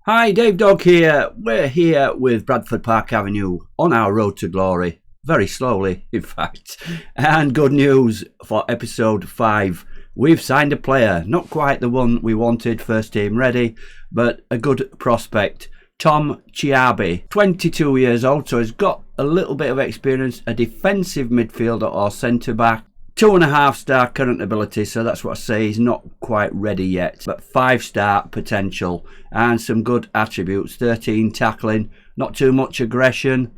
Hi, Dave Dog here. We're here with Bradford Park Avenue on our road to glory. Very slowly, in fact. And good news for episode 5. We've signed a player. Not quite the one we wanted, first team ready, but a good prospect. Tom Chiabi, 22 years old, so he's got a little bit of experience. A defensive midfielder or centre-back. 2.5-star current ability, so that's what I say. He's not quite ready yet, but 5-star potential and some good attributes. 13 tackling, not too much aggression.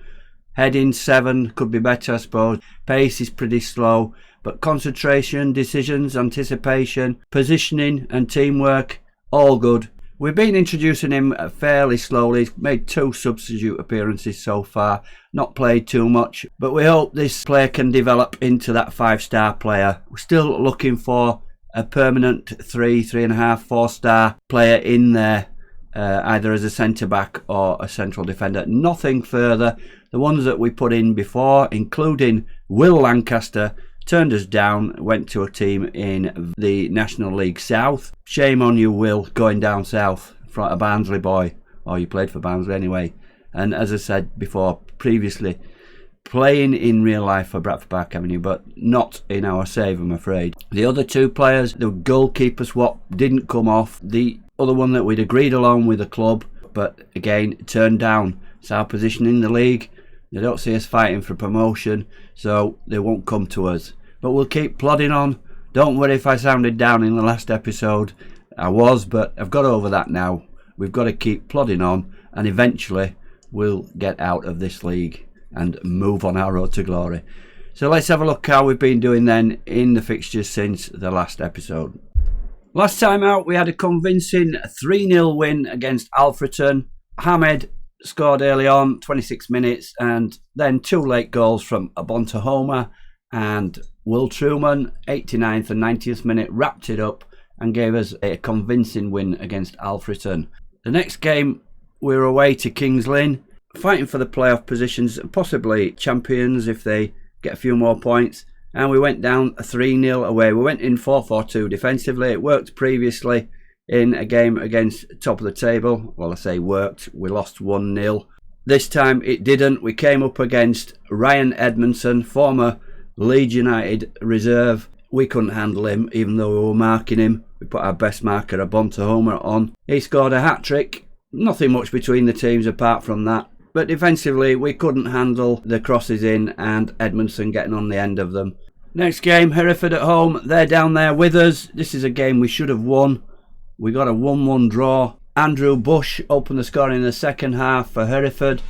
Heading 7, could be better I suppose. Pace is pretty slow, but concentration, decisions, anticipation, positioning and teamwork, all good. We've been introducing him fairly slowly. He's made 2 substitute appearances so far, not played too much, but we hope this player can develop into that 5-star player. We're still looking for a permanent 3.5, 4-star player in there, either as a centre-back or a central defender. Nothing further. The ones that we put in before, including Will Lancaster, turned us down, went to a team in the National League South. Shame on you, Will, going down south from a Barnsley boy. Or you played for Barnsley anyway. And as I said before, previously, playing in real life for Bradford Park Avenue, but not in our save, I'm afraid. The other 2 players, the goalkeeper swap didn't come off. The other one that we'd agreed along with the club, but again, turned down. It's our position in the league. They don't see us fighting for promotion, so they won't come to us. But we'll keep plodding on. Don't worry if I sounded down in the last episode. I was, but I've got over that now. We've got to keep plodding on, and eventually we'll get out of this league and move on our road to glory. So let's have a look how we've been doing then in the fixtures since the last episode. Last time out, we had a convincing 3-0 win against Alfreton. Hamed scored early on, 26 minutes, and then 2 late goals from Abontahoma and Will Truman, 89th and 90th minute, wrapped it up and gave us a convincing win against Alfreton. The next game, we were away to Kings Lynn, fighting for the playoff positions, possibly champions if they get a few more points, and we went down 3-0 away. We went in 4-4-2 defensively. It worked previously in a game against top of the table. Well, I say worked, we lost 1-0. This time it didn't. We came up against Ryan Edmondson, former Leeds United reserve. We couldn't handle him, even though we were marking him. We put our best marker, Abontahoma, on. He scored a hat-trick. Nothing much between the teams apart from that. But defensively, we couldn't handle the crosses in and Edmondson getting on the end of them. Next game, Hereford at home. They're down there with us. This is a game we should have won. We got a 1-1 draw. Andrew Bush opened the scoring in the second half for Hereford.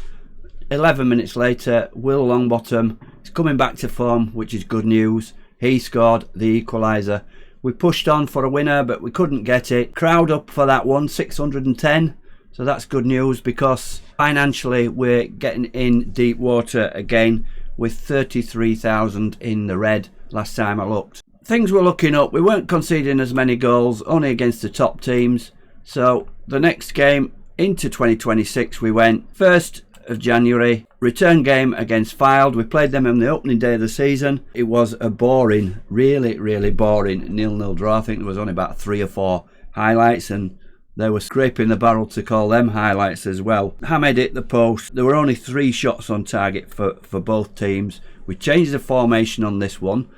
11 minutes later, Will Longbottom is coming back to form, which is good news. He scored the equaliser. We pushed on for a winner, but we couldn't get it. Crowd up for that one, 610. So that's good news because financially we're getting in deep water again with 33,000 in the red last time I looked. Things were looking up. We weren't conceding as many goals, only against the top teams. So the next game into 2026 we went 1st of January, return game against Fylde. We played them on the opening day of the season. It was a boring, really boring 0-0 draw. I think there was only about 3 or 4 highlights and they were scraping the barrel to call them highlights as well. Hamed hit the post. There were only 3 shots on target for both teams. We changed the formation on this one.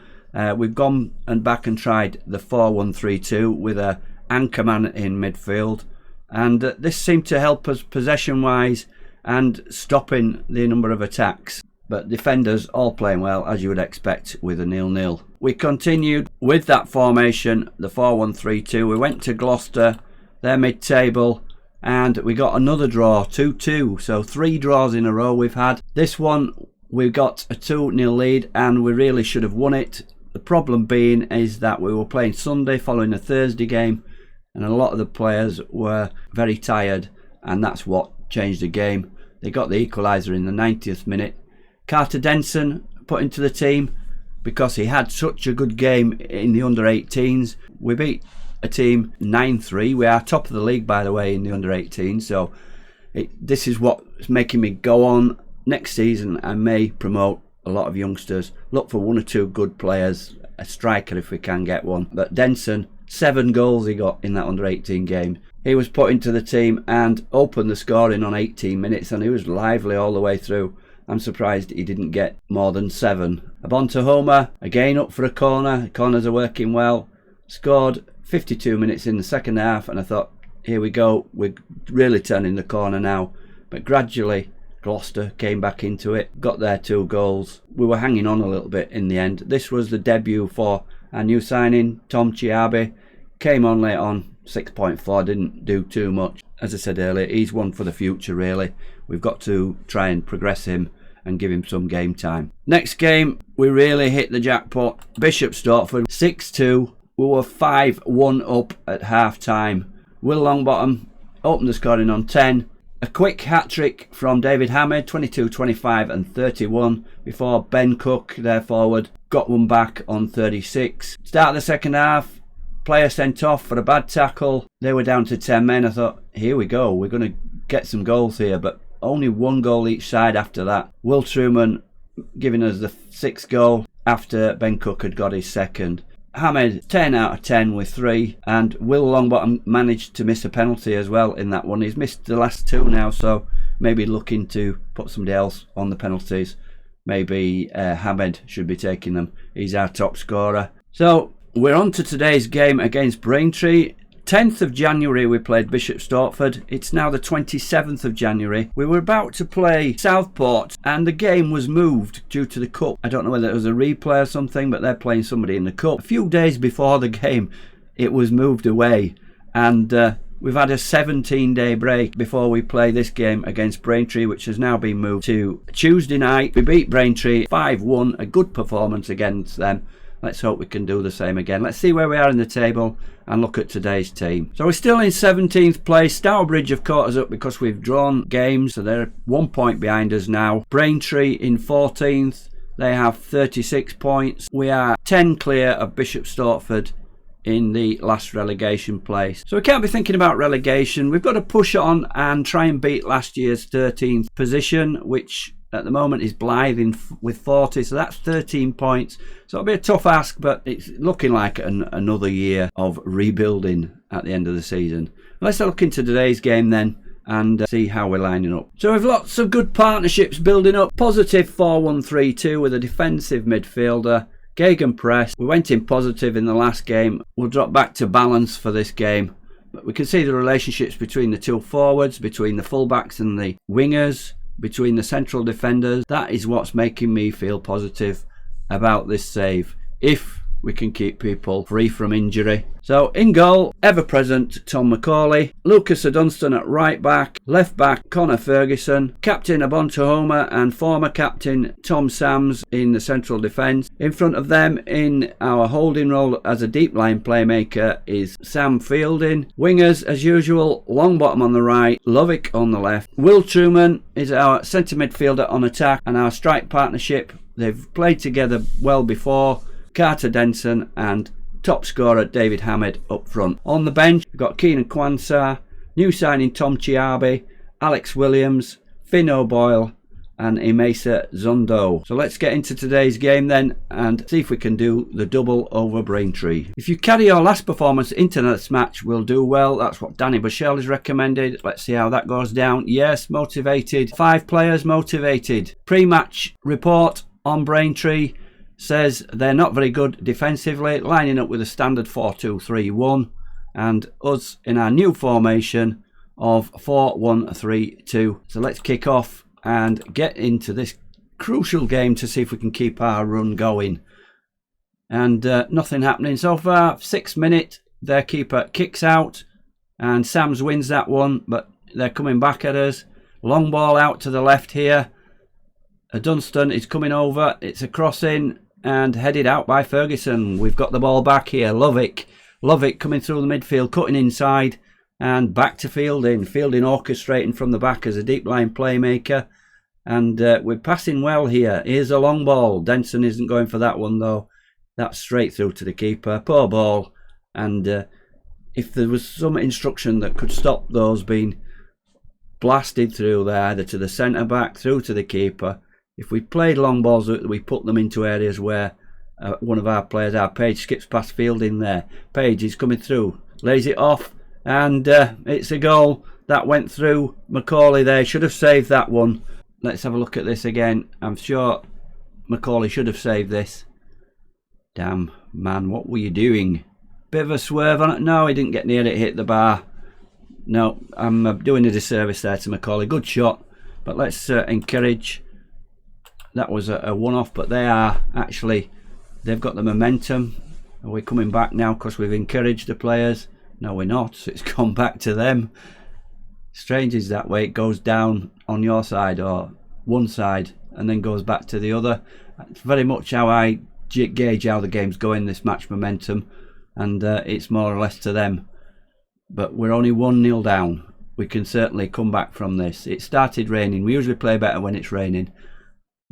We've gone and back and tried the 4-1-3-2 with a anchorman in midfield, and this seemed to help us possession wise and stopping the number of attacks, but defenders all playing well as you would expect with a 0-0. We continued with that formation, the 4-1-3-2. We went to Gloucester, they're mid-table, and we got another draw, 2-2, so 3 draws in a row we've had. This one we got a 2-0 lead and we really should have won it. The problem being is that we were playing Sunday following a Thursday game, and a lot of the players were very tired, and that's what changed the game. They got the equaliser in the 90th minute. Carter Denson put into the team because he had such a good game in the under-18s. We beat a team 9-3. We are top of the league, by the way, in the under-18s. So this is what's making me go on. Next season, I may promote a lot of youngsters. Look for 1 or 2 good players, a striker if we can get one. But Denson, 7 goals he got in that under-18 game. he was put into the team and opened the scoring on 18 minutes, and he was lively all the way through. I'm surprised he didn't get more than 7. Homer, again up for a corner. Corners are working well. Scored 52 minutes in the second half, and I thought, here we go, we're really turning the corner now. But gradually, Gloucester came back into it, got their 2 goals. We were hanging on a little bit in the end. This was the debut for our new signing, Tom Chiabi. Came on late on, 6.4, didn't do too much. As I said earlier, he's one for the future, really. We've got to try and progress him and give him some game time. Next game, we really hit the jackpot. Bishop Stortford, 6-2. We were 5-1 up at half-time. Will Longbottom opened the scoring on 10. A quick hat-trick from David Hammond, 22, 25 and 31, before Ben Cook, their forward, got one back on 36. Start of the second half, player sent off for a bad tackle. They were down to 10 men. I thought, here we go, we're going to get some goals here, but only 1 goal each side after that. Will Truman giving us the 6th goal after Ben Cook had got his second. Hammond 10 out of 10 with 3, and Will Longbottom managed to miss a penalty as well in that one. He's missed the last 2 now, so maybe looking to put somebody else on the penalties. Maybe Hammond should be taking them. He's our top scorer. So we're on to today's game against Braintree. 10th of January we played Bishop Stortford. It's now the 27th of January. We were about to play Southport and the game was moved due to the cup. I don't know whether it was a replay or something, but they're playing somebody in the cup. A few days before the game it was moved away, and we've had a 17-day break before we play this game against Braintree, which has now been moved to Tuesday night. We beat Braintree 5-1, a good performance against them. Let's hope we can do the same again. Let's see where we are in the table and look at today's team. So we're still in 17th place. Stourbridge have caught us up because we've drawn games, so they're 1 point behind us now. Braintree in 14th. They have 36 points. We are 10 clear of Bishop Stortford in the last relegation place. So we can't be thinking about relegation. We've got to push on and try and beat last year's 13th position, which at the moment is Blythe with 40, so that's 13 points. So it'll be a tough ask, but it's looking like another year of rebuilding at the end of the season. Let's look into today's game then and see how we're lining up. So we've lots of good partnerships building up. Positive 4-1-3-2 with a defensive midfielder. Geoghegan press. We went in positive in the last game. We'll drop back to balance for this game. But we can see the relationships between the 2 forwards, between the fullbacks and the wingers, between the central defenders. That is what's making me feel positive about this save, if we can keep people free from injury. So in goal, ever present Tom McCauley, Lucas Dunstan at right back, left back Connor Ferguson, captain Homer and former captain Tom Sams in the central defence. In front of them in our holding role as a deep line playmaker is Sam Fielding. Wingers as usual, Longbottom on the right, Lovick on the left. Will Truman is our centre midfielder on attack, and our strike partnership, they've played together well before, Carter Denson and top scorer David Hammond up front. On the bench we've got Keenan Kwanzaa, new signing Tom Chiabi, Alex Williams, Finn O'Boyle and Emesa Zondo. So let's get into today's game then and see if we can do the double over Braintree. If you carry your last performance into this match, we'll do well. That's what Danny Bushell has recommended. Let's see how that goes down. Yes, motivated. 5 players motivated. Pre-match report on Braintree says they're not very good defensively, lining up with a standard 4-2-3-1, and us in our new formation of 4-1-3-2. So let's kick off and get into this crucial game to see if we can keep our run going. And nothing happening so far. 6th minute, their keeper kicks out and Sams wins that one, but they're coming back at us. Long ball out to the left here. Dunstan is coming over. It's a crossing and headed out by Ferguson. We've got the ball back here. Lovick coming through the midfield, cutting inside and back to Fielding. Fielding orchestrating from the back as a deep line playmaker, and we're passing well here. Here's a long ball. Denson isn't going for that one though. That's straight through to the keeper. Poor ball. And if there was some instruction that could stop those being blasted through there, either to the centre back, through to the keeper. If we played long balls, we put them into areas where one of our players, our Page, skips past Fielding there. Page is coming through, lays it off, and it's a goal that went through Macaulay there. Should have saved that one. Let's have a look at this again. I'm sure Macaulay should have saved this. Damn, man, what were you doing? Bit of a swerve on it. No, he didn't get near it, hit the bar. No, I'm doing a disservice there to Macaulay. Good shot, but let's encourage. That was a one-off, but they are actually, they've got the momentum. Are we coming back now because we've encouraged the players? No, we're not. So it's gone back to them. Strange is that way. It goes down on your side or one side and then goes back to the other. It's very much how I gauge how the game's going, this match momentum, and it's more or less to them. But we're only 1-0 down. We can certainly come back from this. It started raining. We usually play better when it's raining.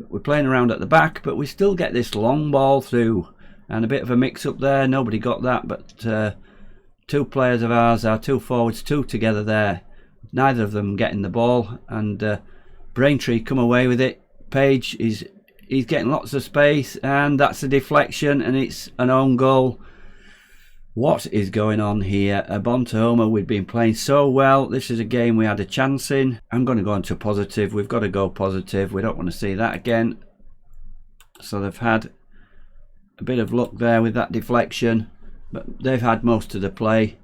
We're playing around at the back, but we still get this long ball through, and a bit of a mix up there. Nobody got that, but two players of ours, our two forwards, two together there, neither of them getting the ball, and Braintree come away with it. Page he's getting lots of space, and that's a deflection, and it's an own goal. What is going on here? Bontehoma, we've been playing so well. This is a game we had a chance in. I'm going to go into positive. We've got to go positive. We don't want to see that again. So they've had a bit of luck there with that deflection, but they've had most of the play,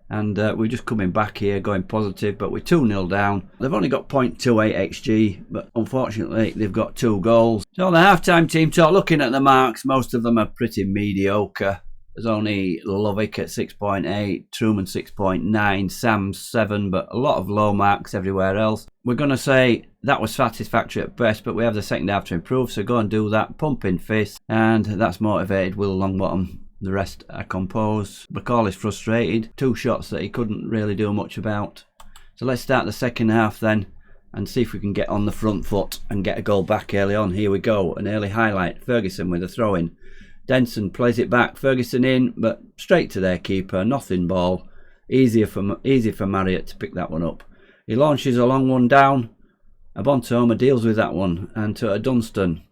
and we're just coming back here going positive, but we're 2-0 down. They've only got 0.28 XG, but unfortunately they've got 2 goals. So the half-time team talk, looking at the marks, most of them are pretty mediocre. There's only Lovick at 6.8, Truman 6.9, Sam 7, but a lot of low marks everywhere else. We're going to say that was satisfactory at best, but we have the second half to improve, so go and do that. Pumping fist, and that's motivated Will Longbottom. The rest are composed. Macaulay's frustrated. 2 shots that he couldn't really do much about. So let's start the second half then and see if we can get on the front foot and get a goal back early on. Here we go, an early highlight. Ferguson with a throw-in. Denson plays it back, Ferguson in, but straight to their keeper, nothing ball. Easy for Marriott to pick that one up. He launches a long one down. Bontehoma deals with that one, and to a Dunstan.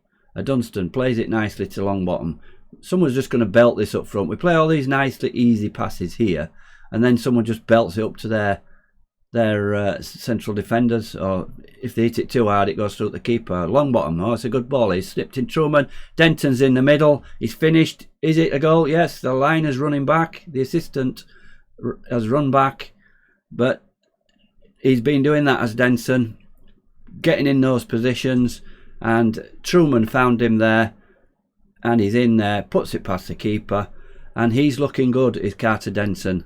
Dunstan plays it nicely to Longbottom. Someone's just going to belt this up front. We play all these nicely easy passes here, and then someone just belts it up to their central defenders, or if they hit it too hard it goes through the keeper. Longbottom, oh, it's a good ball. He's slipped in Truman. Denton's in the middle. He's finished. Is it a goal? Yes, the line is running back. The assistant has run back, but he's been doing that as Denson, getting in those positions, and Truman found him there, and he's in there, puts it past the keeper, and he's looking good, is Carter Denson.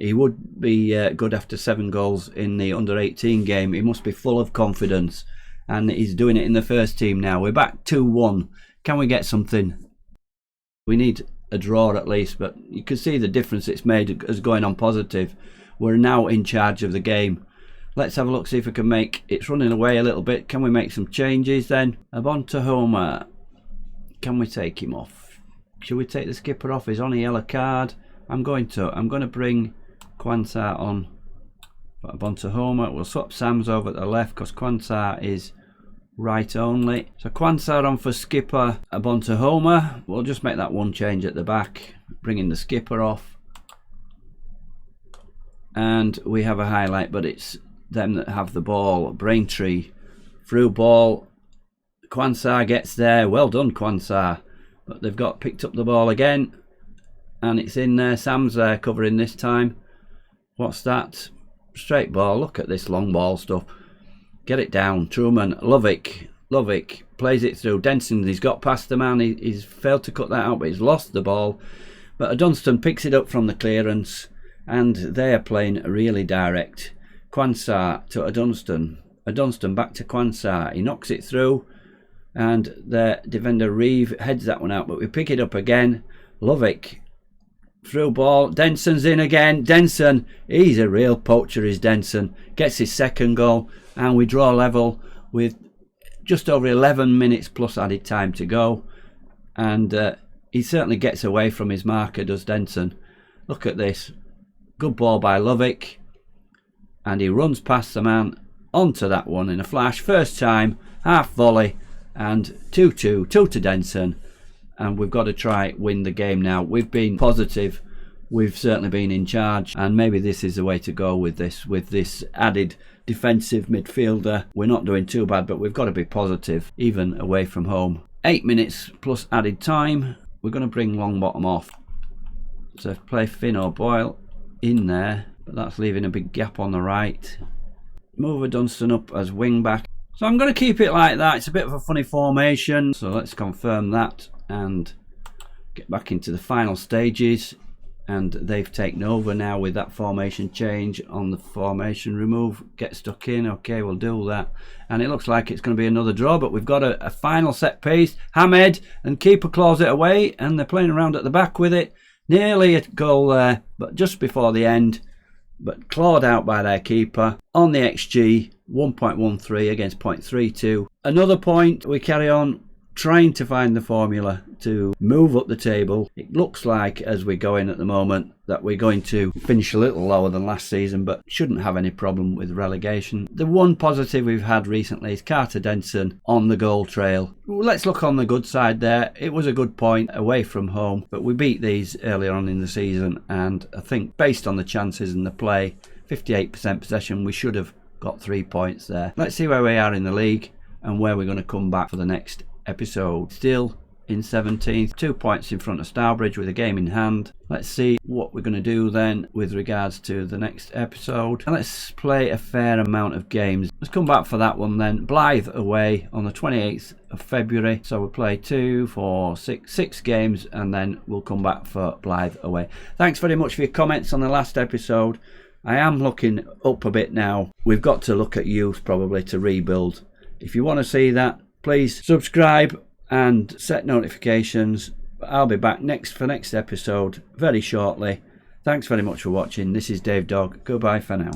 He would be good after 7 goals in the under-18 game. He must be full of confidence, and he's doing it in the first team now. We're back 2-1. Can we get something? We need a draw at least, but you can see the difference it's made as going on positive. We're now in charge of the game. Let's have a look, see if we can make... It's running away a little bit. Can we make some changes then? Bontehoma. Can we take him off? Should we take the skipper off? He's on a yellow card. I'm going to bring Quansah on for Bontehoma. We'll swap Sams over at the left because Quansah is right only. So Quansah on for skipper Bontehoma. We'll just make that one change at the back, bringing the skipper off. And we have a highlight, but it's them that have the ball. Braintree through ball. Quansah gets there. Well done, Quansah. But they've got picked up the ball again, and it's in there. Sam's there covering this time. What's that? Straight ball. Look at this long ball stuff. Get it down. Truman. Lovick plays it through. Denson, he's got past the man. He's failed to cut that out, but he's lost the ball. But Dunstan picks it up from the clearance, and they are playing really direct. Quansah to Dunstan. Dunstan back to Quansah. He knocks it through, and the defender Reeve heads that one out, but we pick it up again. Lovick through ball. Denson's in again. Denson, he's a real poacher, is Denson. Gets his second goal, and we draw level with just over 11 minutes plus added time to go. And he certainly gets away from his marker, does Denson. Look at this. Good ball by Lovick. And he runs past the man onto that one in a flash. First time, half volley, and 2-2, 2 to Denson. And we've got to try win the game now. We've been positive we've certainly been in charge, and maybe this is the way to go with this added defensive midfielder. We're not doing too bad, but we've got to be positive, even away from home. 8 minutes plus added time. We're going to bring Longbottom off. So play Finn O'Boyle in there, but that's leaving a big gap on the right. Move Dunstan up as wing back. So I'm going to keep it like that. It's a bit of a funny formation, so let's confirm that and get back into the final stages. And they've taken over now with that formation change on the formation remove. Get stuck in. Okay, we'll do that. And it looks like it's going to be another draw, but we've got a final set piece. Hamed and keeper claws it away, and they're playing around at the back with it. Nearly a goal there, but just before the end. But clawed out by their keeper. On the XG, 1.13 against 0.32. Another point, we carry on trying to find the formula to move up the table. It looks like, as we're going at the moment, that we're going to finish a little lower than last season, but shouldn't have any problem with relegation. The one positive we've had recently is Carter Denson on the goal trail. Let's look on the good side there. It was a good point away from home, but we beat these earlier on in the season, and I think based on the chances and the play, 58% possession, we should have got 3 points there. Let's see where we are in the league and where we're going to come back for the next episode. Still in 17th, 2 points in front of Stourbridge with a game in hand. Let's see what we're going to do then with regards to the next episode. And let's play a fair amount of games. Let's come back for that one then. Blythe away on the 28th of February. So we'll play 2, 4, 6 games, and then we'll come back for Blythe away. Thanks very much for your comments on the last episode. I am looking up a bit now. We've got to look at youth probably to rebuild. If you want to see that, please subscribe and set notifications. I'll be back for next episode very shortly. Thanks very much for watching. This is Dave Dog. Goodbye for now.